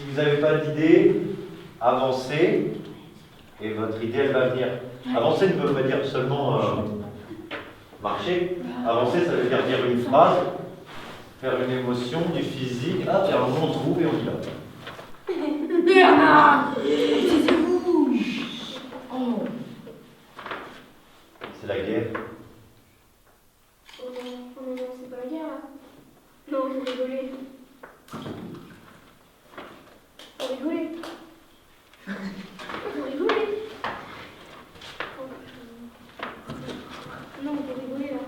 Si vous n'avez pas d'idée, avancez et votre idée elle va venir. Avancer ne veut pas dire seulement marcher. Avancer, ça veut dire une phrase, faire une émotion, du physique. Ah, puis à un moment on trouve et on y va. Bernard, taisez-vous. Oh. C'est la guerre. Oh non, c'est pas la guerre là. Non, faut rigoler. Faut rigoler. Faut rigoler. Non, faut rigoler là.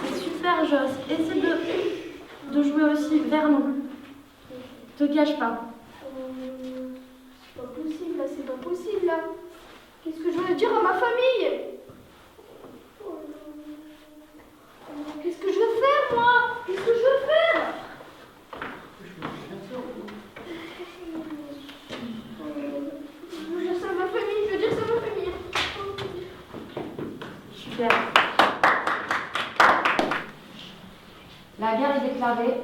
C'est super, Joss. Essaie de jouer aussi vers nous. Te cache pas. C'est pas possible là, c'est pas possible là. Qu'est-ce que je vais dire à ma famille? Qu'est-ce que je veux faire moi? Qu'est-ce que je veux faire? Je veux dire ça à ma famille, je veux dire ça à ma famille. Super. La guerre est déclarée.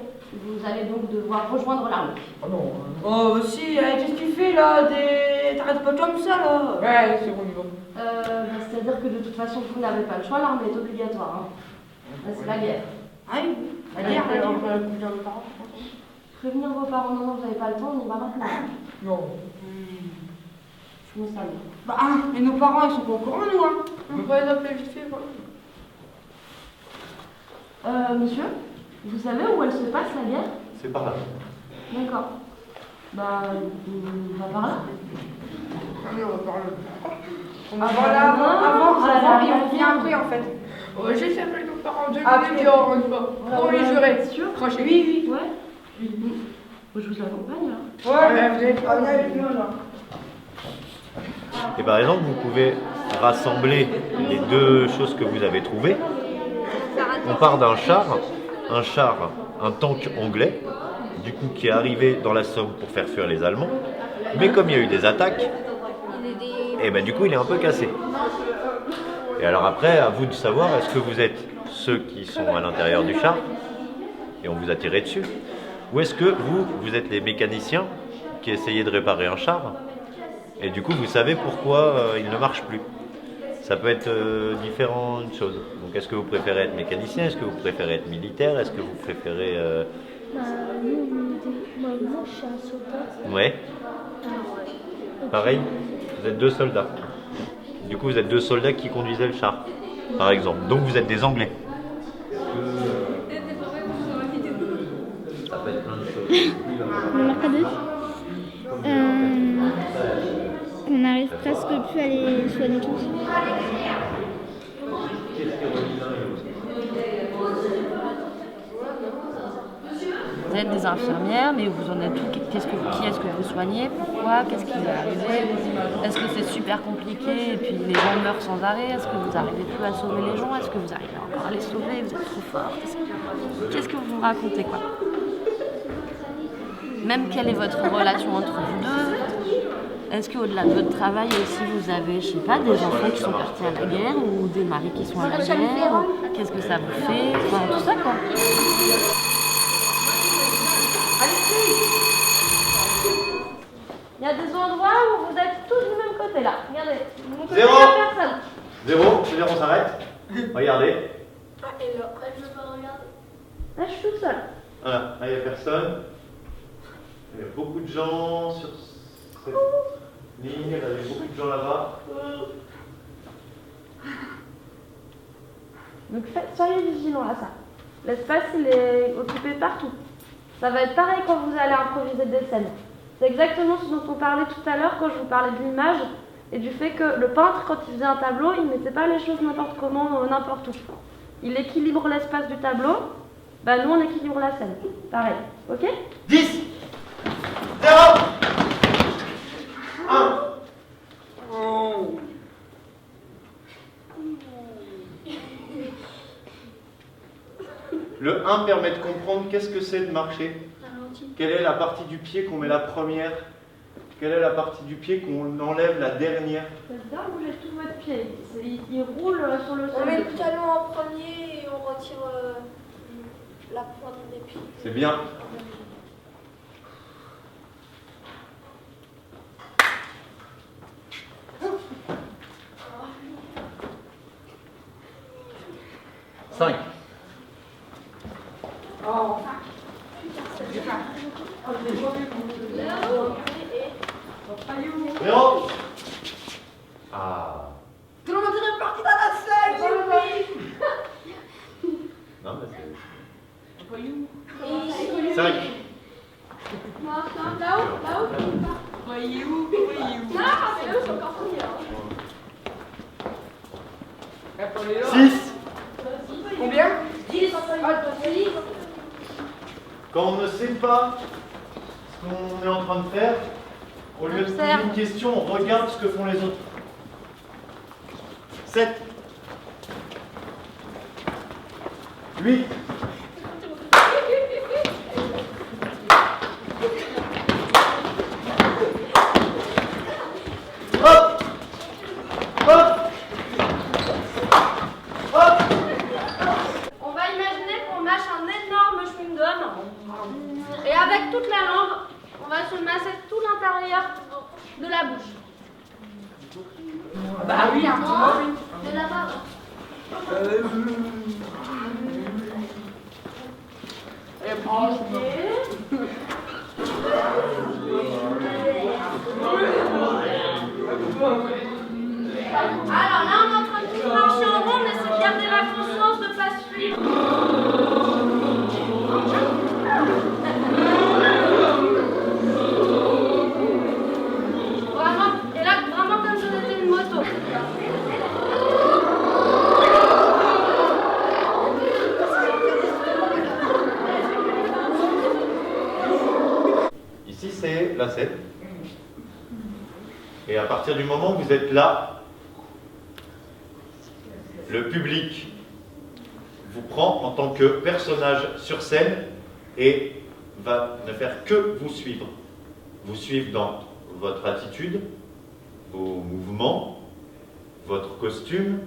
Vous allez donc devoir rejoindre l'armée. Oh non. Oh, si, qu'est-ce que tu fais là? T'arrêtes pas comme ça là. Ouais, c'est bon, niveau. C'est-à-dire que de toute façon, vous n'avez pas le choix, l'armée est obligatoire. Hein. Là, c'est la guerre. Ah oui, la guerre, Prévenir vos parents, non, vous n'avez pas le temps, on y va maintenant. Non. Je me salue. Bah, mais nos parents, ils sont pas au courant, nous, hein. On peut pas les appeler vite fait, quoi. Monsieur, vous savez où elle se passe, la guerre? C'est par là. D'accord. Bah, on va par là. Allez, on va par là. Avant, et on vient après, en fait. J'ai fait nos parents de après, lui, encore une fois. Oh, les jurés. Sûr? Crochet. Oui. Ouais. Faut que je vous accompagne, là. Ouais, vous êtes pas avec nous, là. Et par exemple, vous pouvez rassembler les deux choses que vous avez trouvées. On part d'un char, un tank anglais, du coup qui est arrivé dans la Somme pour faire fuir les Allemands. Mais comme il y a eu des attaques, et ben du coup il est un peu cassé. Et alors après, à vous de savoir, est-ce que vous êtes ceux qui sont à l'intérieur du char et on vous a tiré dessus, ou est-ce que vous êtes les mécaniciens qui essayaient de réparer un char et du coup vous savez pourquoi il ne marche plus. Ça peut être différentes choses. Donc est-ce que vous préférez être mécanicien, est-ce que vous préférez être militaire, est-ce que vous préférez... Moi, je suis un soldat. Ouais. Pareil, vous êtes deux soldats. Du coup, vous êtes deux soldats qui conduisaient le char, par exemple. Donc, vous êtes des Anglais. Ça peut être plein de choses. Mercredi, qu'on n'arrive presque plus à les soigner tous. Vous êtes des infirmières, mais vous en êtes où? Qui est-ce que vous soignez? Pourquoi? Qu'est-ce qui vous est arrivé? Est-ce que c'est super compliqué et puis les gens meurent sans arrêt? Est-ce que vous n'arrivez plus à sauver les gens? Est-ce que vous arrivez encore à les sauver? Vous êtes trop forte? Qu'est-ce que vous racontez, quoi? Même quelle est votre relation entre vous deux? Est-ce qu'au-delà de votre travail aussi, vous avez, je sais pas, des enfants qui sont partis à la guerre ou des maris qui sont à la guerre? Qu'est-ce que ça vous fait? Enfin, tout ça, quoi. Il y a des endroits où vous êtes tous du même côté, là. Regardez, de mon côté, il n'y a personne. Zéro, c'est-à-dire on s'arrête. Regardez. Ah, et là, après, je veux pas regarder. Là, je suis toute seule. Voilà, là il n'y a personne. Il y a beaucoup de gens sur cette ligne, il y a beaucoup de gens là-bas. Donc soyez vigilants à ça. L'espace, il est occupé partout. Ça va être pareil quand vous allez improviser des scènes. C'est exactement ce dont on parlait tout à l'heure quand je vous parlais de l'image et du fait que le peintre, quand il faisait un tableau, il ne mettait pas les choses n'importe comment, n'importe où. Il équilibre l'espace du tableau. Bah nous, on équilibre la scène. Pareil. Ok? 10 0 1 Le 1 permet de comprendre qu'est-ce que c'est de marcher. Quelle est la partie du pied qu'on met la première? Quelle est la partie du pied qu'on enlève la dernière? Faites bien bouger tout votre pied. Il roule sur le sol. On met le talon en premier et on retire la pointe des pieds. C'est bien. 5. Oh. Zéro. Ah. Tout le monde est parti dans la salle, Non, mais c'est... 5. Non, là-haut. Voyez-vous. Non, c'est eux, c'est encore pire. 6. Combien? 10. Quand on ne sait pas ce qu'on est en train de faire, au lieu de poser une question, on regarde ce que font les autres. 7. 8. Hop! Hop! Hop! On va imaginer qu'on mâche un énorme chewing-gum. Et avec toute la langue, on va se masser tout l'intérieur de la bouche. Bah oui, un petit peu. De là-bas. Alors là, on est en train de tout marcher en rond, on essaie de garder la conscience, de ne pas suivre. Vraiment, et là, vraiment comme si c'était une moto. Ici, c'est la scène. Et à partir du moment où vous êtes là, le public vous prend en tant que personnage sur scène et va ne faire que vous suivre. Vous suivre dans votre attitude, vos mouvements, votre costume,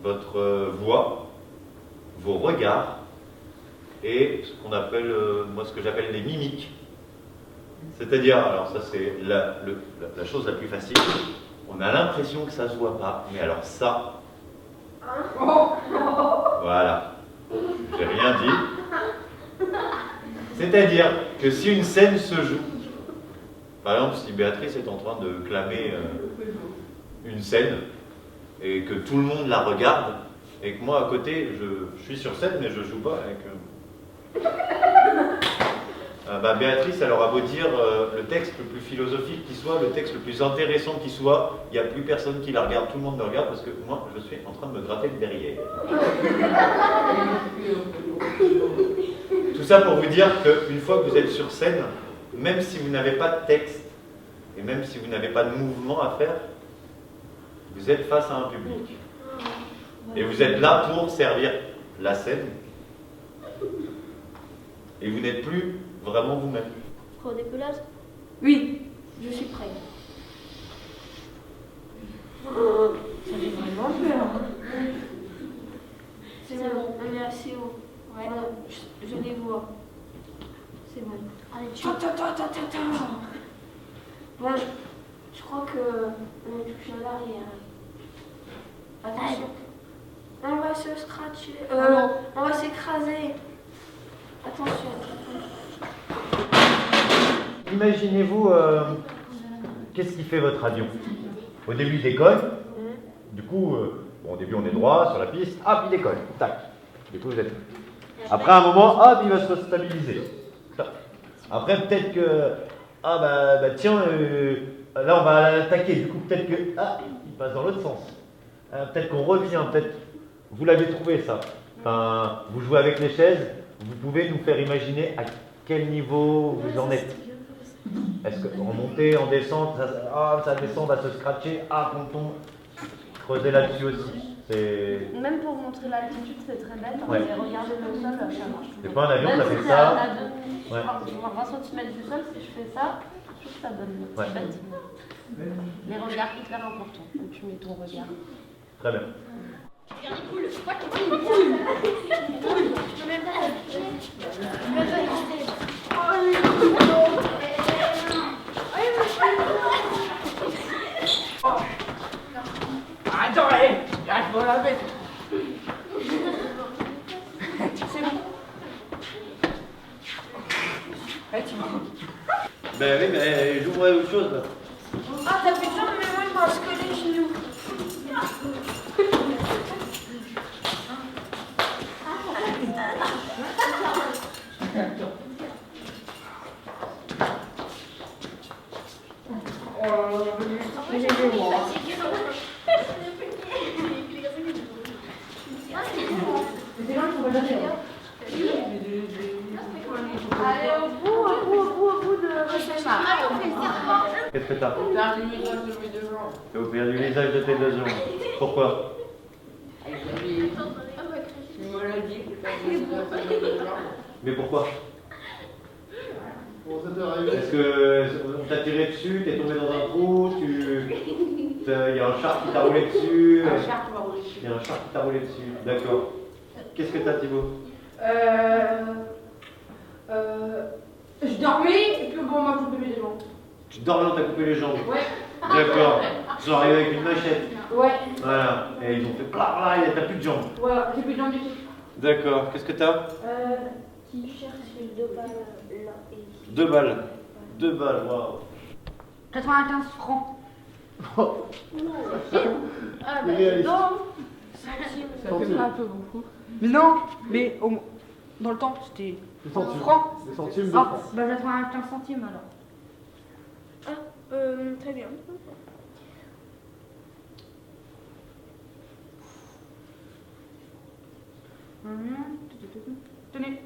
votre voix, vos regards et ce qu'on appelle, moi ce que j'appelle les mimiques. C'est-à-dire, alors ça c'est la chose la plus facile, on a l'impression que ça se voit pas, mais alors ça, voilà, j'ai rien dit. C'est-à-dire que si une scène se joue, par exemple si Béatrice est en train de clamer une scène et que tout le monde la regarde et que moi à côté je suis sur scène mais je joue pas avec... Béatrice, elle aura beau dire le texte le plus philosophique qui soit, le texte le plus intéressant qui soit, il n'y a plus personne qui la regarde, tout le monde me regarde parce que moi je suis en train de me gratter le derrière. Tout ça pour vous dire qu'une fois que vous êtes sur scène, même si vous n'avez pas de texte et même si vous n'avez pas de mouvement à faire, vous êtes face à un public. Et vous êtes là pour servir la scène. Et vous n'êtes plus vraiment vous-même. Pro décollage? Oui. Je suis prêt. Ça fait vraiment peur. C'est bon, on est assez haut. Ouais. Voilà, je les vois. C'est bon. Allez, tu. Bon, je crois que on est touché à l'arrière. Attention. On va se scratcher. On va s'écraser. Attention. Imaginez-vous, qu'est-ce qui fait votre avion? Au début, il décolle. Du coup, bon, au début, on est droit sur la piste. Hop, il décolle. Tac. Du coup, vous êtes... Après un moment, hop, il va se stabiliser. Après, peut-être que... Ah, bah tiens, là, on va l'attaquer. Du coup, peut-être que... Ah, il passe dans l'autre sens. Peut-être qu'on revient. Peut-être... Vous l'avez trouvé, ça. Enfin, vous jouez avec les chaises. Vous pouvez nous faire imaginer à quel niveau vous en êtes. Est-ce que en montée, en descente, ça descend, va se scratcher, qu'on tombe. Creusez là-dessus aussi. Même pour vous montrer l'altitude, c'est très bête. Ouais. Et regardez le sol, ça marche. C'est pas un avion, ça Même si fait c'est ça. à 20 Ouais. cm du sol, si je fais ça, je trouve que ça donne. Ouais. C'est bête. Les regards hyper importants. Donc tu mets ton regard. Très bien. Attends, allez, lâche-moi la bête. Ben oui, mais j'ouvre autre chose là. Ah, t'as plus de jambes, mais moi je pense que les genoux. Allez, au bout de votre marche. Qu'est-ce que t'as? T'as un visage de mes deux jambes. Tu as perdu l'usage de tes deux jambes. Pourquoi? Tu me l'as dit, que t'as un visage de mes deux jambes. Mais pourquoi? Comment ça t'est arrivé? Est-ce que on t'a tiré dessus, t'es tombé dans un trou, il y a un char qui t'a roulé dessus? Un char qui m'a roulé dessus. Il y a un char qui t'a roulé dessus, d'accord. Qu'est-ce que t'as, Thibaut? Je dormais et puis bon, on m'a coupé mes jambes. Tu dormais, on t'a coupé les jambes. Ouais. D'accord. Ils sont arrivés avec une machette. Ouais. Voilà. Et ils ont fait là, et t'as plus de jambes. Voilà, j'ai plus de jambes du tout. D'accord. Qu'est-ce que t'as? T-shirt sur 2 balles là et ici. 2 balles. 2 balles, waouh. 95 francs. Ah, C'est réaliste. non. Ça fait un peu beaucoup. Mais non, mais dans le temps, c'était Des centimes. francs. Des centimes de Ah, francs. bah 95 centimes alors. Très bien. Tenez.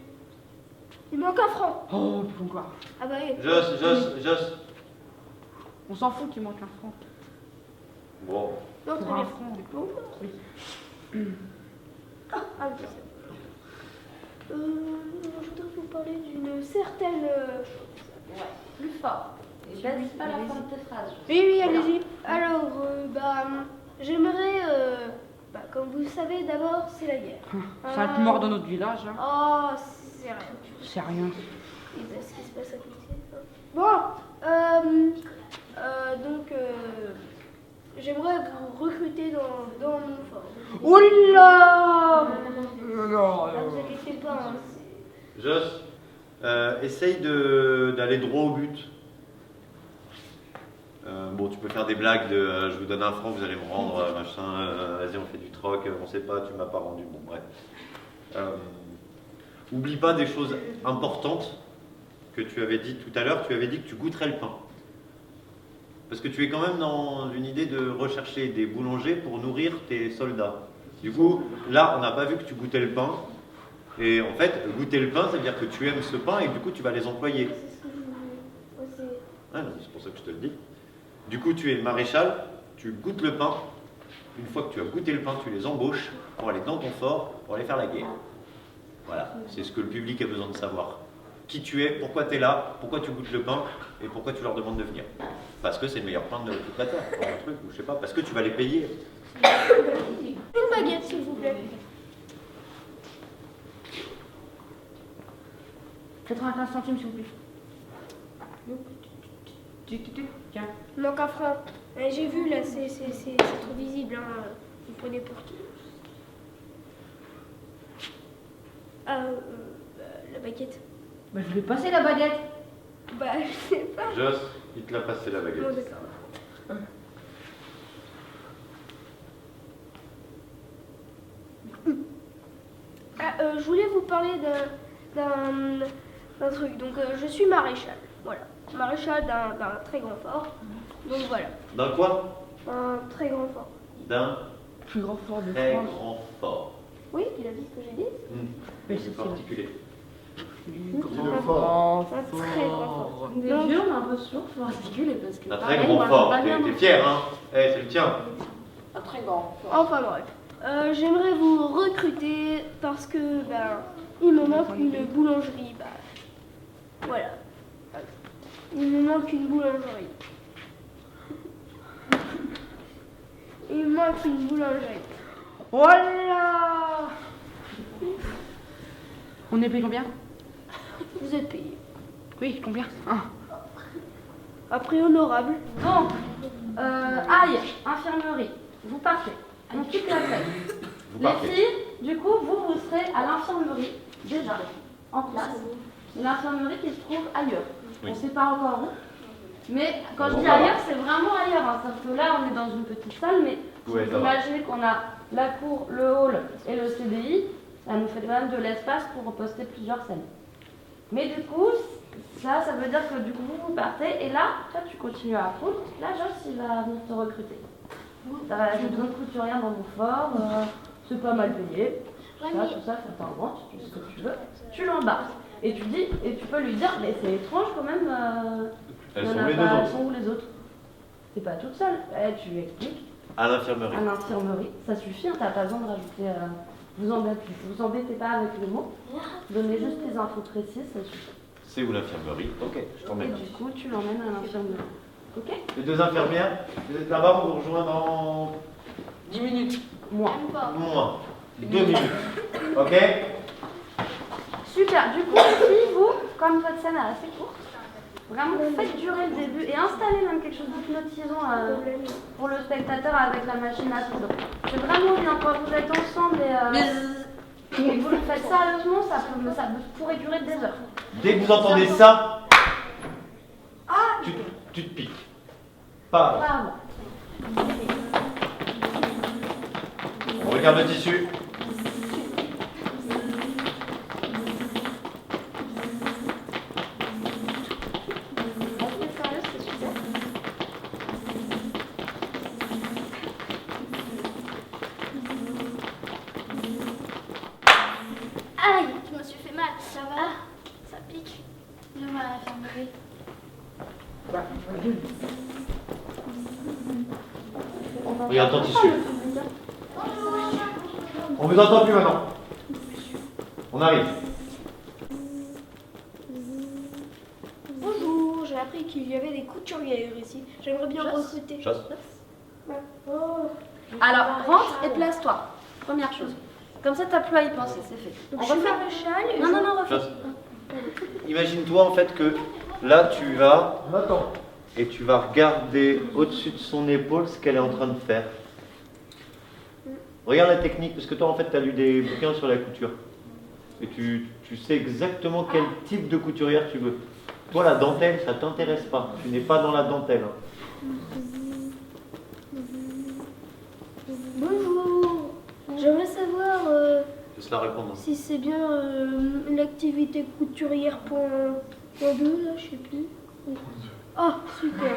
Il manque un franc. Oh, plus encore. Ah bah oui. Joss. On s'en fout qu'il manque un franc. Bon. Non, Pour très un bien. franc. Oui. Ah, ok, c'est bon. Je voudrais vous parler d'une certaine... Plus fort. Et baisse pas la fin de tes phrases. Oui, allez-y. Alors, j'aimerais... comme vous le savez, d'abord, c'est la guerre. Ça a le mort dans notre village. Hein. Oh, c'est rien. C'est rien. Et ben, ce qui se passe à côté. Bon, j'aimerais vous recruter dans mon fort. Oula Ne vous inquiétez pas, hein, Joss, essaye d'aller droit au but. Bon, tu peux faire des blagues de je vous donne un franc, vous allez me rendre, machin, vas-y, on fait du troc, on sait pas, tu m'as pas rendu, bon, bref. Oublie pas des choses importantes que tu avais dit tout à l'heure, tu avais dit que tu goûterais le pain. Parce que tu es quand même dans une idée de rechercher des boulangers pour nourrir tes soldats. Du coup, là, on n'a pas vu que tu goûtais le pain. Et en fait, goûter le pain, ça veut dire que tu aimes ce pain et du coup, tu vas les employer. c'est ce que je voulais. Ah non, c'est pour ça que je te le dis. Du coup, tu es maréchal, tu goûtes le pain. Une fois que tu as goûté le pain, tu les embauches pour aller dans ton fort, pour aller faire la guerre. Voilà, c'est ce que le public a besoin de savoir. Qui tu es, pourquoi tu es là, pourquoi tu goûtes le pain et pourquoi tu leur demandes de venir. Parce que c'est le meilleur pain de toute la terre, pour un truc, ou je sais pas, parce que tu vas les payer. Une baguette, s'il vous plaît. 95 centimes, s'il vous plaît. Tiens. Il manque un franc. J'ai vu là, c'est trop visible. Hein. Vous prenez pour qui? La baguette. Bah, je vais passer la baguette. Bah, je sais pas. Joss, il te l'a passé la Bon, baguette. d'accord. Je voulais vous parler d'un truc. Donc, je suis maréchal. Voilà. Maréchal d'un très grand fort. Donc, voilà. D'un quoi? Un très grand fort. D'un Plus grand fort de très France. grand fort. Oui, il a dit ce que j'ai dit. Mais C'est c'est particulier. Un très grand fort. Des Donc, vieux, on a l'impression qu'il faut articuler parce que. Un très pareil, grand moi, fort. j'ai pas bien T'es fier, hein? Eh, c'est le tien. Un très grand fort. enfin bref. J'aimerais vous recruter parce que il me manque une boulangerie. Voilà. Il me manque une boulangerie. Il me manque une boulangerie. Voilà. On est payé combien? Vous êtes payé. Oui, combien? À prix honorable. Donc, aïe, infirmerie, vous partez. On quitte la fête. Vous Les partez. filles, du coup, vous serez à l'infirmerie, déjà, en classe. L'infirmerie qui se trouve ailleurs. Oui. On ne sait pas encore où. Mais quand je Bon, dis voilà. ailleurs, c'est vraiment ailleurs. Hein. C'est-à-dire que là, on est dans une petite salle, mais Ouais, ça va. imaginez qu'on a la cour, le hall et le CDI. Ça nous fait quand même de l'espace pour poster plusieurs scènes. Mais du coup, ça veut dire que du coup, vous partez. Et là, toi, tu continues à apprendre. Là, Joss, il va venir te recruter. J'ai besoin de couturière dans mon fort. C'est pas mal payé. Ça, tout ça, ça t'invente, tu sais ce que tu veux. Tu l'embarques. Et tu dis, et tu peux lui dire, mais c'est étrange quand même. Elles il y en sont a les pas, deux elles autres. sont où les autres? T'es pas toute seule. Tu lui expliques. À l'infirmerie. À l'infirmerie, ça suffit, hein, t'as pas besoin de rajouter. Vous embêtez pas avec les mots. Donnez juste les infos précises, ça suffit. C'est où l'infirmerie? Ok, je Et t'emmène. du coup, tu l'emmènes à l'infirmerie. Ok? Les deux infirmières, vous êtes là-bas, on vous rejoint dans 10 minutes. Moi. moins 2 minutes. Ok? Super. Du coup, si vous, comme votre scène est assez courte, vraiment faites durer le début et installez même quelque chose d'hypnotisant pour le spectateur avec la machine à coudre. C'est vraiment bien quand vous êtes ensemble et vous le faites sérieusement, ça pourrait durer des heures. Dès que vous entendez ça, tu te piques. Pas avant. Pas avant. On regarde le tissu. Restez sérieux, c'est super. Aïe, je me suis fait mal. Ça va? Ça pique. Je vais à l'infirmerie. Regarde ton tissu. On vous entend plus maintenant. On arrive. Bonjour, j'ai appris qu'il y avait des couturières ici. J'aimerais bien recruter. Chasse. Oh. Alors, rentre et place-toi. Première chose. Comme ça, t'as plus à y penser, c'est fait. Donc, On je suis refait. maréchal et Non, refais. Chasse. Imagine-toi en fait que là tu vas et tu vas regarder au-dessus de son épaule ce qu'elle est en train de faire. Regarde la technique, parce que toi en fait tu as lu des bouquins sur la couture. Et tu sais exactement quel type de couturière tu veux. Toi la dentelle, ça t'intéresse pas. Tu n'es pas dans la dentelle. Hein. Bonjour. J'aimerais savoir Laisse la répondre. si c'est bien une activité couturière point 2, là, je sais plus. Ah, super.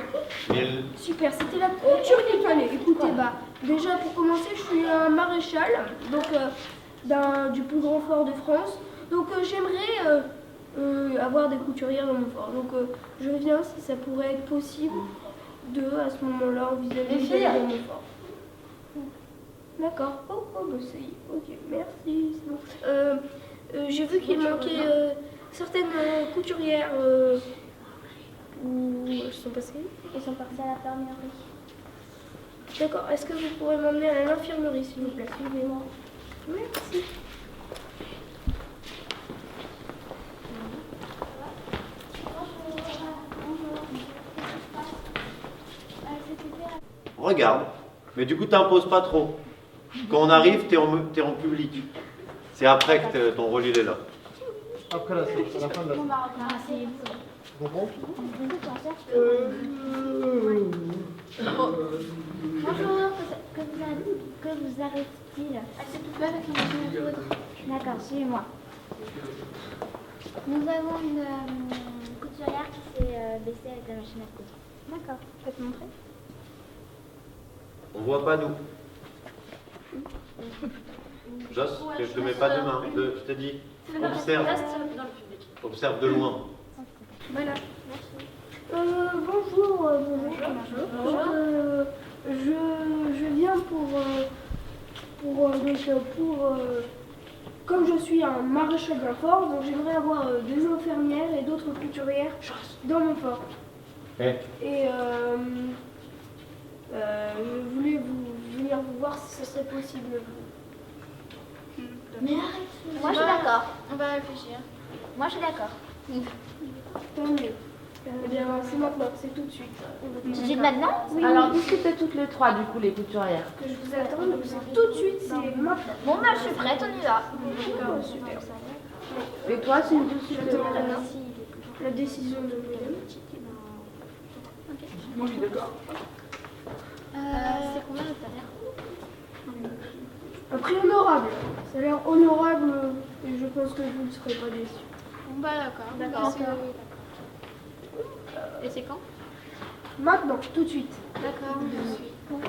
Super, c'était la couture qu'il fallait. Écoutez, déjà pour commencer, je suis un maréchal, donc du plus grand fort de France. Donc j'aimerais avoir des couturières dans mon fort. Donc je viens si ça pourrait être possible à ce moment-là envisager Les filles. d'aller dans mon fort. D'accord. Ça y est. Ok, merci. C'est bon. J'ai vu qu'il manquait certaines couturières. Où elles sont passées? Ils sont partis à l'infirmerie. D'accord. Est-ce que vous pourrez m'emmener à l'infirmerie, s'il vous plaît? Suivez-moi. Merci. Regarde, mais du coup t'imposes pas trop. Quand on arrive, t'es en public. C'est après que ton rôle il est là. Après la fin de la Bon, asseyez-vous. Bonjour. Bonjour, que vous arrive-t-il? S'il vous plaît, avec une machine à coudre. D'accord, suivez-moi. Nous avons une couturière qui s'est baissée avec la machine à coudre. D'accord, je peux te montrer? On voit pas nous. Joss, que je te mets pas de main. Je te dis, observe. Observe de loin. Voilà. Bonjour. Je viens comme je suis un maréchal d'un fort, donc j'aimerais avoir des infirmières et d'autres couturières dans mon fort. Eh. Et je voulais venir vous voir si ce serait possible. Mais arrête. Moi, je suis d'accord. On va réfléchir. Moi, je suis d'accord. Tant mieux. Eh bien, c'est maintenant, c'est tout de suite. Tu dis maintenant? Oui, Alors, discutez toutes les trois, du coup, les couturières. que je vous attends, donc c'est tout de suite, c'est maintenant. Bon, bah, je suis prête, on y va. Super. Et toi, c'est une tout de suite. J'attends la décision de madame. Ok. Moi, je suis d'accord. C'est combien le salaire? Un prix honorable. Ça a l'air honorable et je pense que vous ne serez pas déçus. Bon, bah d'accord. D'accord. Et c'est quand? Maintenant, tout de suite. D'accord, je suis. Bon.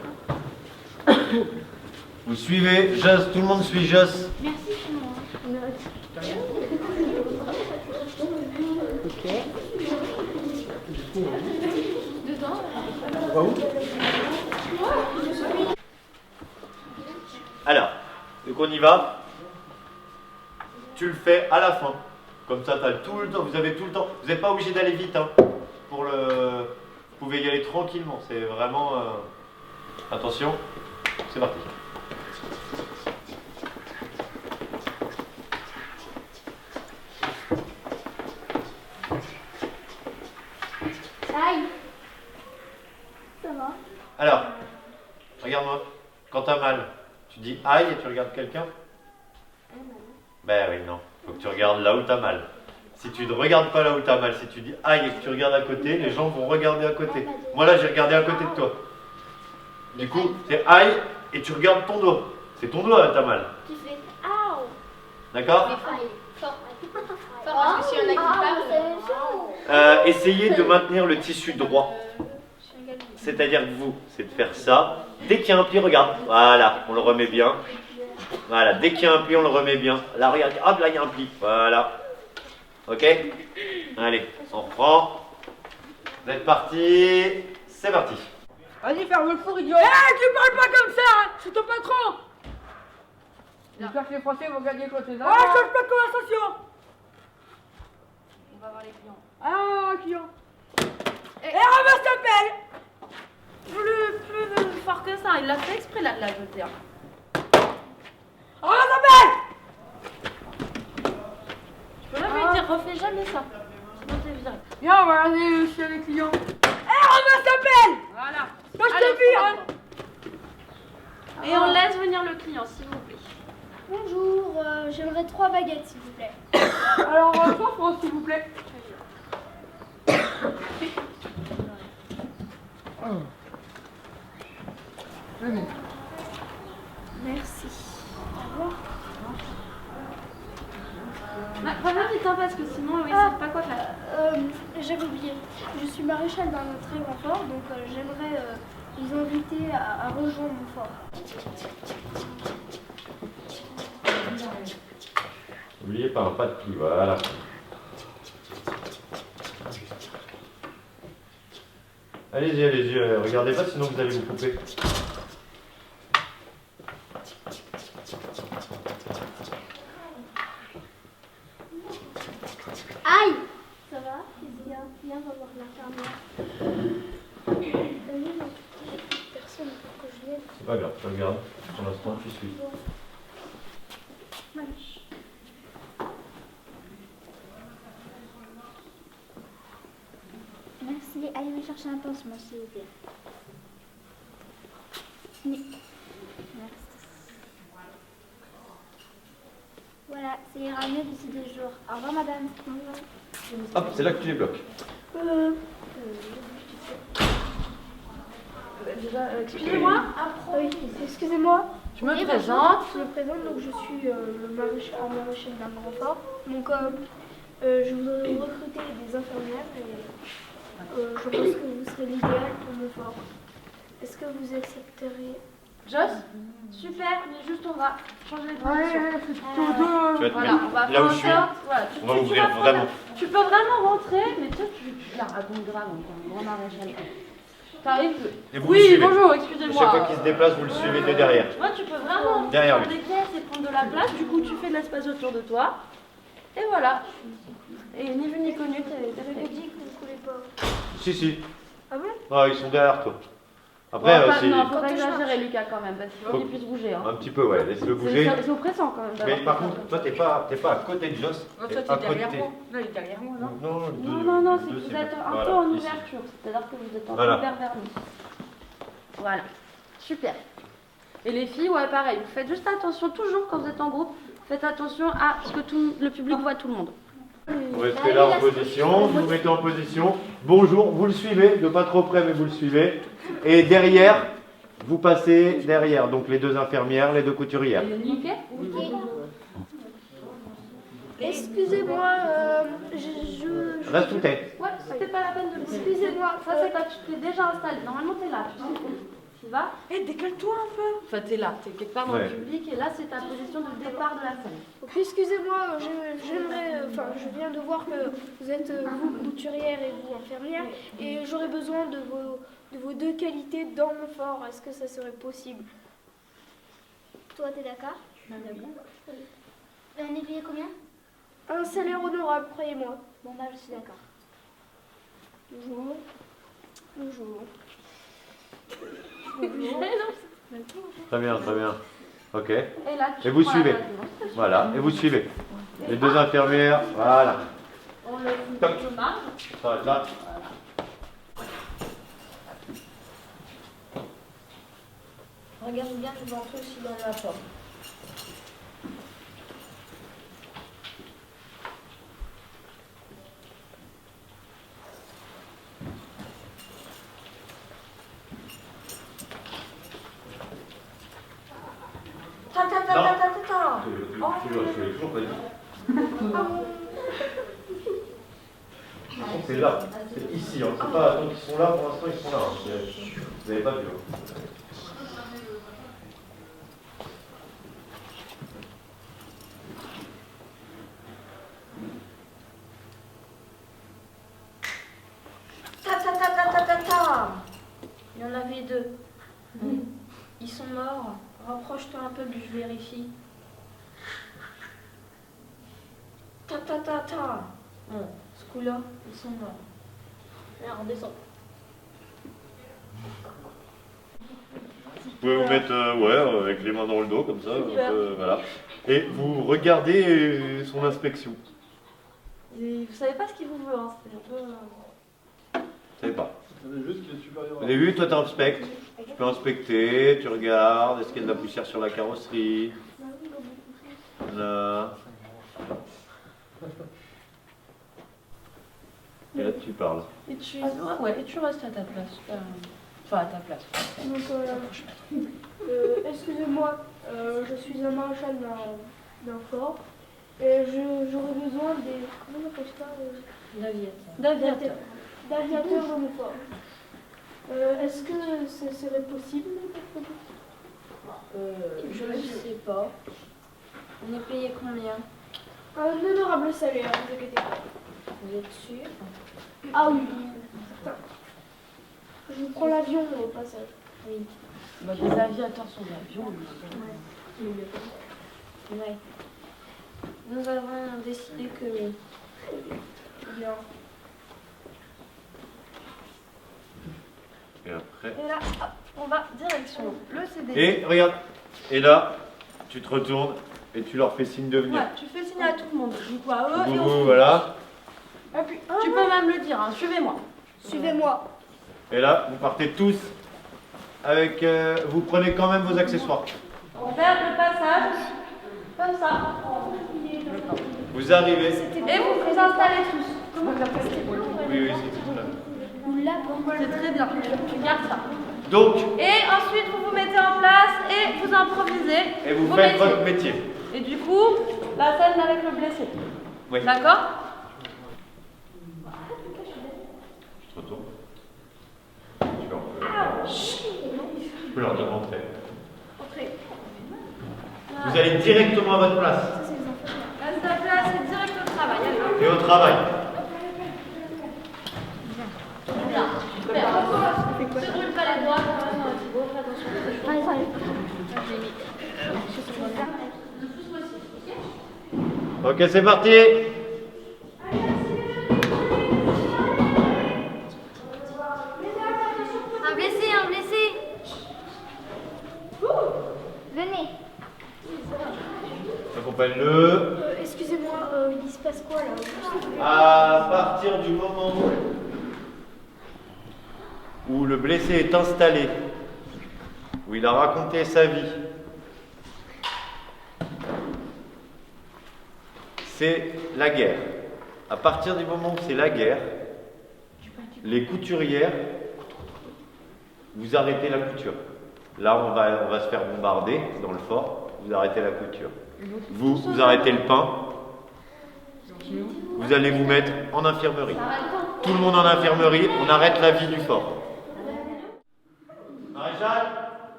Vous suivez Joss, tout le monde suit Joss. Merci, Simon. Dedans. On va où? Alors, donc on y va. Tu le fais à la fin. Comme ça, t'as tout le temps. Vous avez tout le temps. Vous n'êtes pas obligé d'aller vite. Hein, pour le... Vous pouvez y aller tranquillement. C'est vraiment... Attention. C'est parti. Aïe. Ça va? Alors, regarde-moi. Quand t'as mal, tu dis aïe et tu regardes quelqu'un? Ben oui, non. Faut que tu regardes là où t'as mal. Si tu ne regardes pas là où t'as mal, si tu dis aïe et que tu regardes à côté, les gens vont regarder à côté. Moi là, j'ai regardé à côté de toi. Du coup, c'est aïe et tu regardes ton dos. C'est ton dos là, t'as mal. Tu fais aouh. D'accord? Fort. Fort, parce que si on a qui parle. Essayez de maintenir le tissu droit. C'est-à-dire que vous, c'est de faire ça. Dès qu'il y a un pli, regarde. Voilà, on le remet bien. Voilà, dès qu'il y a un pli, on le remet bien. Là, regarde, hop, là, il y a un pli. Voilà. Ok? Allez, on reprend. Vous êtes partis. C'est parti. Vas-y, ferme le four, idiot. Eh, tu parles pas comme ça, hein. C'est ton patron. J'espère que les Français vont gagner contre les Allemands. Oh, change pas de conversation. On va voir les clients. Ah, client. Et ramasse ta pelle. Plus fort que ça, il l'a fait exprès là de la jeter. Ramasse ta pelle. Je peux même lui dire, refais jamais ça. Sinon t'es viré. Viens, on va aller chez les clients. Eh, ramasse ta pelle. Voilà. Moi, je Allez, t'ai vu, hein. Et on laisse venir le client, s'il vous plaît. Bonjour, j'aimerais 3 baguettes, s'il vous plaît. Alors, 3 francs, s'il vous plaît. Merci. Pas mal vite, hein, parce que sinon, oui, c'est pas quoi faire. J'avais oublié. Je suis maréchal d'un très grand fort, donc j'aimerais vous inviter à rejoindre mon fort. N'oubliez pas un pas de pli, voilà. Allez-y, allez-y, regardez pas sinon vous allez vous couper. Aïe! Ça va? Viens, on va voir l'infirmière. Personne pour que je vienne. C'est pas grave, tu regardes. Pour l'instant, tu suis. Merci. Allez me chercher un pansement, s'il vous plaît. Merci. Voilà, ça ira mieux d'ici 2 jours. Au revoir, madame. Au revoir. Hop, c'est là que tu les bloques. Excusez-moi. Oui, excusez-moi. Je me présente. Je me présente, donc je suis le maréchal d'un grand fort. Donc je voudrais recruter des infirmières et je pense que vous serez l'idéal pour mon fort. Est-ce que vous accepterez? Joss, super, mais juste on va changer les positions. Ouais, c'est plutôt deux. Tu vas te Voilà, on va mettre là faire où en je suis. sorte. Voilà, On va ouvrir vas prendre- vraiment. Tu peux vraiment rentrer, mais toi tu la racontes grave en tant que grand maréchal. T'arrives. Et vous Oui, le suivez. bonjour, À chaque fois excusez-moi. qu'il se déplace, vous le suivez de derrière. Moi, tu peux vraiment Derrière prendre lui. des caisses et prendre de la place. Du coup, tu fais de l'espace autour de toi. Et voilà. Et ni vu ni connu, t'es J'avais fait. dit que vous ne coulez pas. Si, si. Ah bon? Ah, ils sont derrière toi. Après, Bon, c'est non, faut Quand pas je exagérer, Lucas, quand même, parce qu'il faut Faut- qu'il puisse bouger. Hein. un petit peu, ouais, laisse-le bouger. C'est oppressant quand même. Mais d'avoir par fait ça. contre, toi, t'es pas à côté de Joss. Oh, t'es toi, à t'es derrière côté. moi. Là, il est derrière moi, non? Non, Non, c'est que deux, vous c'est êtes bon. un Voilà, peu en ici. ouverture, c'est-à-dire que vous êtes un Voilà. peu vers nous. Voilà, super. Et les filles, ouais, pareil, vous faites juste attention, toujours quand vous êtes en groupe, faites attention à ce que le public voit tout le monde. Vous restez là en position, vous vous mettez en position. Bonjour, vous le suivez, de pas trop près, mais vous le suivez. Et derrière, vous passez derrière, donc les deux infirmières, les deux couturières. Excusez-moi, Reste tout tête. Ouais, c'était pas la peine de le dire. Excusez-moi, Ça, c'est pas, tu t'es déjà installé. Normalement, t'es là, tu sais. Tu vas. Décale-toi un peu. Enfin, t'es là, t'es quelque part dans Ouais. le public et là, c'est ta position de départ de la scène. excusez-moi, je viens de voir que vous êtes vous couturière et vous infirmière, et j'aurais besoin de vos deux qualités dans mon fort. Est-ce que ça serait possible? Toi, t'es d'accord? On est payé combien? Un salaire honorable, croyez-moi. Bon, bah, je suis d'accord. Bonjour. Bonjour. Très bien, très bien. Ok. Et là, tu Et vous prends suivez. la démonstration. Voilà, et vous suivez. Les deux infirmières, voilà. On le Toc. marge. Ça va être là. Regarde bien devant toi aussi dans la porte. Je l'ai toujours pas dit. C'est là, c'est ici. Hein. C'est pas donc ils sont là pour l'instant, ils sont là. Hein. Vous n'avez pas vu. Hein. Il y en avait deux. Ils sont morts. Rapproche-toi un peu, que je vérifie. Bon, ce coup-là, ils sont morts. Là, on descend. Vous pouvez vous mettre avec les mains dans le dos comme ça. Un peu, voilà. Et vous regardez son inspection. Et vous savez pas ce qu'il vous veut, hein. C'est un peu. Vous savez pas. Vous savez juste qu'il est supérieur. Au début, toi, tu inspectes. Tu peux inspecter, tu regardes, est-ce qu'il y a de la poussière sur la carrosserie. Voilà. Et là, tu parles. Et tu restes à ta place. Enfin, à ta place. Donc, excusez-moi, je suis un maréchal d'un fort, et j'aurais besoin des... Comment on appelle ça D'aviateur. D'aviateurs dans mon fort. Est-ce que ce serait possible? Je ne sais pas. On est payé combien? Un honorable salaire, ne vous inquiétez pas. Vous êtes sûr? Ah oui, certain. Je vous prends l'avion au passage. Oui. Bah, les aviateurs sont d'avion. Ouais. Nous avons décidé que... Bien. Et après. Et là, hop, on va direction le CD. Et regarde. Et là, tu te retournes et tu leur fais signe de venir. Ouais, tu fais signe à tout le monde. Du coup, à eux et Vous, au voilà. Et puis, Tu peux même le dire, hein. Suivez-moi. suivez-moi. Et là, vous partez tous avec. Vous prenez quand même vos accessoires. On fait le passage. Comme ça. Vous arrivez. Et vous vous installez tous. Oui, oui, c'est tout là. C'est très bien. Tu gardes ça. Donc, Et ensuite, vous vous mettez en place et vous improvisez. et vous vos faites métiers. votre métier. Et du coup, la scène avec le blessé. Oui. D'accord? Je te retourne. Je peux leur dire d'entrer. Vous allez directement à votre place. Reste à place et direct au travail. Allez. Et au travail. Bien. Super. Ne brûle pas les doigts quand même, Thibaut. Fais attention. Ok, c'est parti. Un blessé, un blessé. Venez. Accompagne-le. Excusez-moi, il se passe quoi là? À partir du moment où le blessé est installé, où il a raconté sa vie, c'est la guerre. À partir du moment où c'est la guerre, les couturières, vous arrêtez la couture. Là, on va se faire bombarder dans le fort, vous arrêtez la couture. Vous arrêtez le pain, vous allez vous mettre en infirmerie. Tout le monde en infirmerie, on arrête la vie du fort. Maréchal?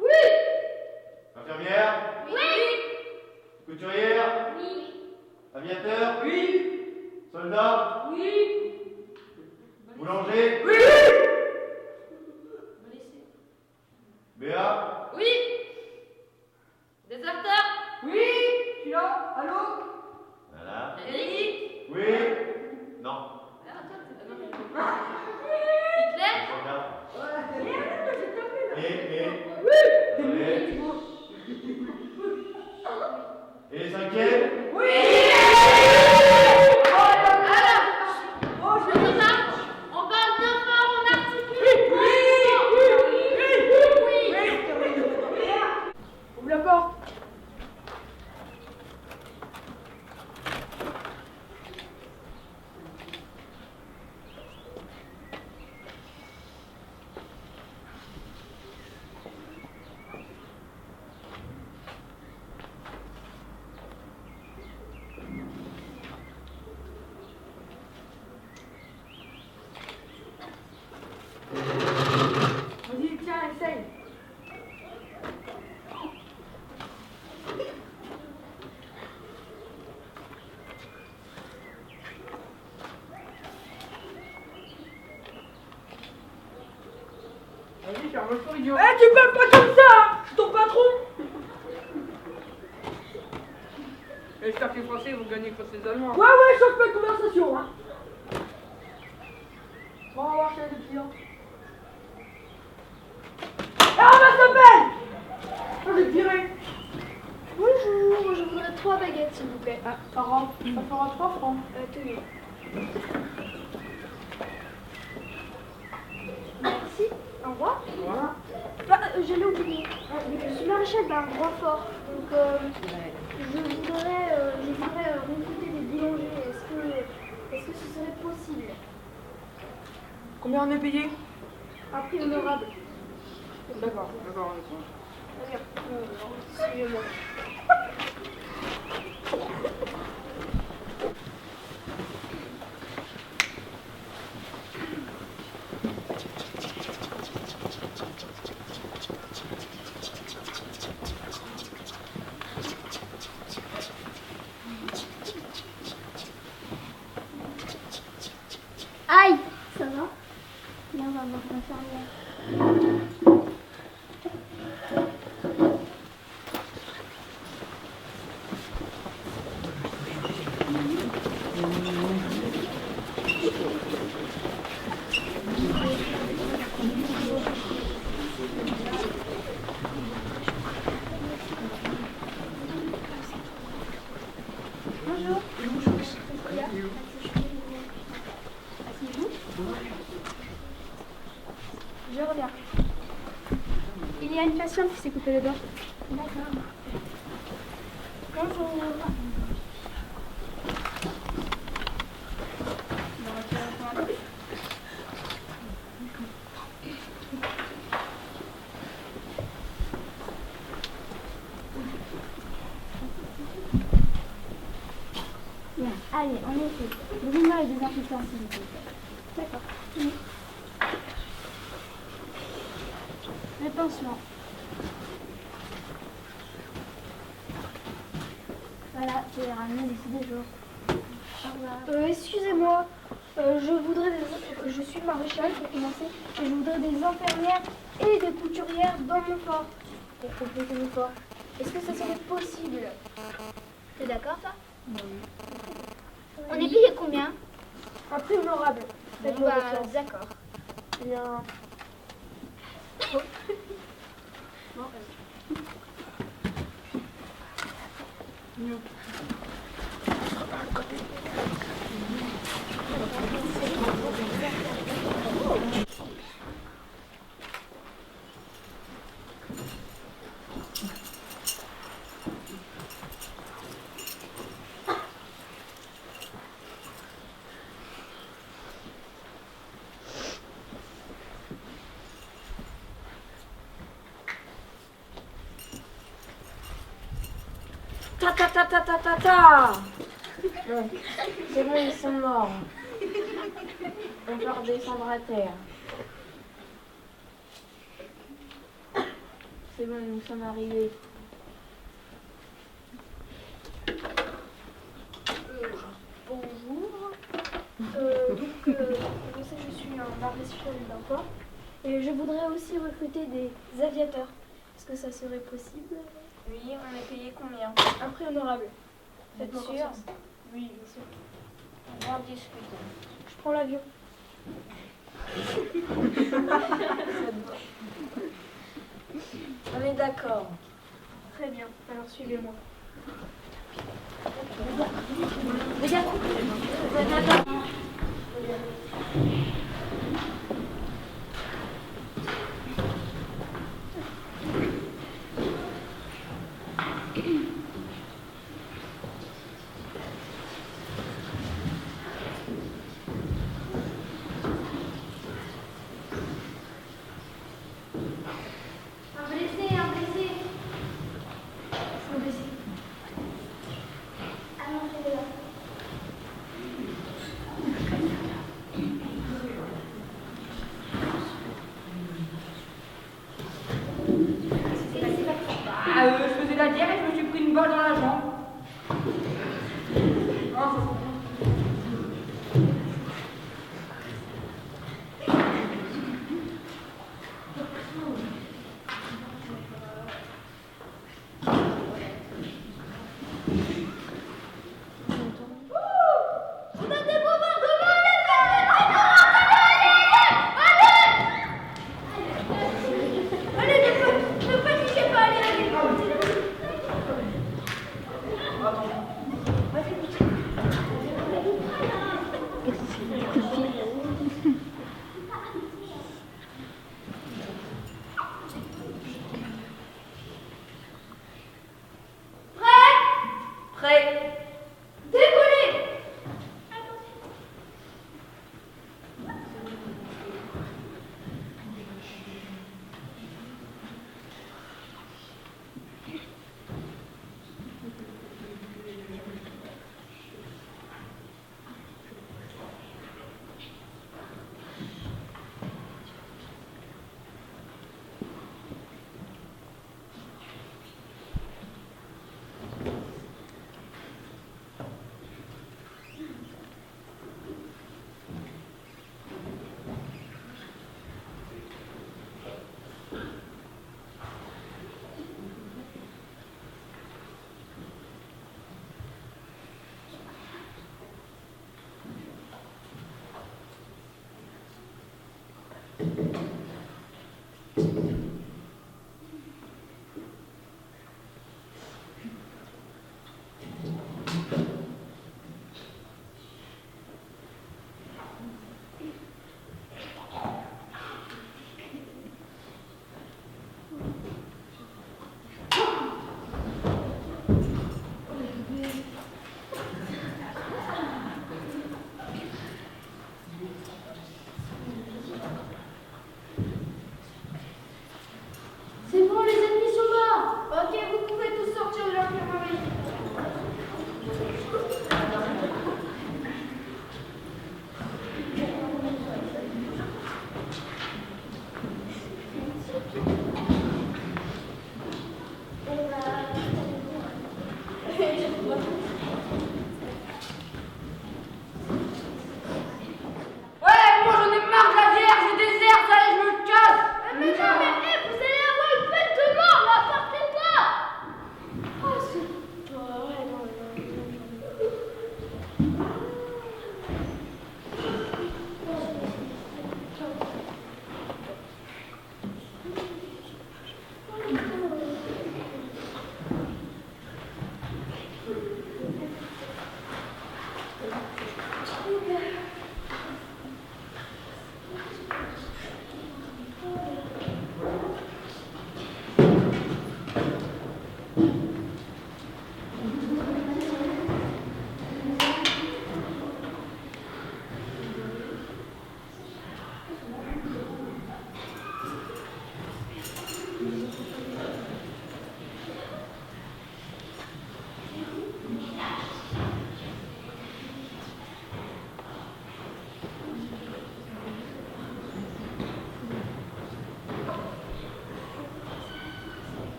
Oui. Infirmière? Oui. Couturière? Oui. Aviateur? Oui. Soldat? Oui. Boulanger? Oui. Béa? Oui. Déserteur? Oui. Je suis là. Allô? Voilà. Eric? Oui. Non. Hitler? Et les cinquièmes? Oui. On parle bien fort, on articule. Ouvre la porte. Vas-y, tiens, essaye. Vas-y, ferme le feu, idiot. Eh, tu parles pas comme ça, hein. Je suis ton patron. J'espère que les Français vont gagner contre les Allemands. Ouais, change pas de conversation, hein. Bon, on va voir chez les clients. Ah, ma s'appelle. Je vais te virer. Bonjour, je voudrais 3 baguettes s'il vous plaît. Ah, ça rentre. Ça fera 3 francs. Tenez. Merci. Au revoir. Voilà. Ah, je l'ai oublié. Je suis maréchal d'un grand fort. Donc, je voudrais recruter des boulangers. Est-ce que ce serait possible? Combien on est payé? Un prix honorable. D'accord, on est con. Regarde. Suivez-moi. Aïe, ça va? Viens, on va voir l'infirmière. Bonjour. Je reviens. Il y a une patiente qui s'est coupée le doigt. D'accord. Bonjour. Bien, allez, on essaie. Donnez-moi les désinfectants, s'il vous plaît. D'accord. Le pansement. Voilà, tu les ramener d'ici des jours. Au revoir. Excusez-moi, je suis maréchal pour commencer, et je voudrais des infirmières et des couturières dans mon fort pour compléter mon fort. Est-ce que ça serait possible? T'es d'accord, toi? On est payé combien? Un prix honorable. Faites-moi Bah, confiance. d'accord. Eh bien, Ta ta ta ta ta ta ta. Bon, c'est bon, ils sont morts. On peut redescendre à terre. C'est bon, nous sommes arrivés. Bonjour. Je sais, je suis un maréchal d'un port et je voudrais aussi recruter des aviateurs. Est-ce que ça serait possible? Oui, on est payé combien? Un prix honorable. Faites-moi sûr? confiance. Oui, bien sûr. On va en discuter. Je prends l'avion. On est d'accord. Très bien, alors suivez-moi. Un blessé, un blessé. Un blessé. Allongez-le là. Je faisais la diarrhée et je me suis pris une balle dans la jambe. Ne paniquez pas, allez. Prêt? Décollez.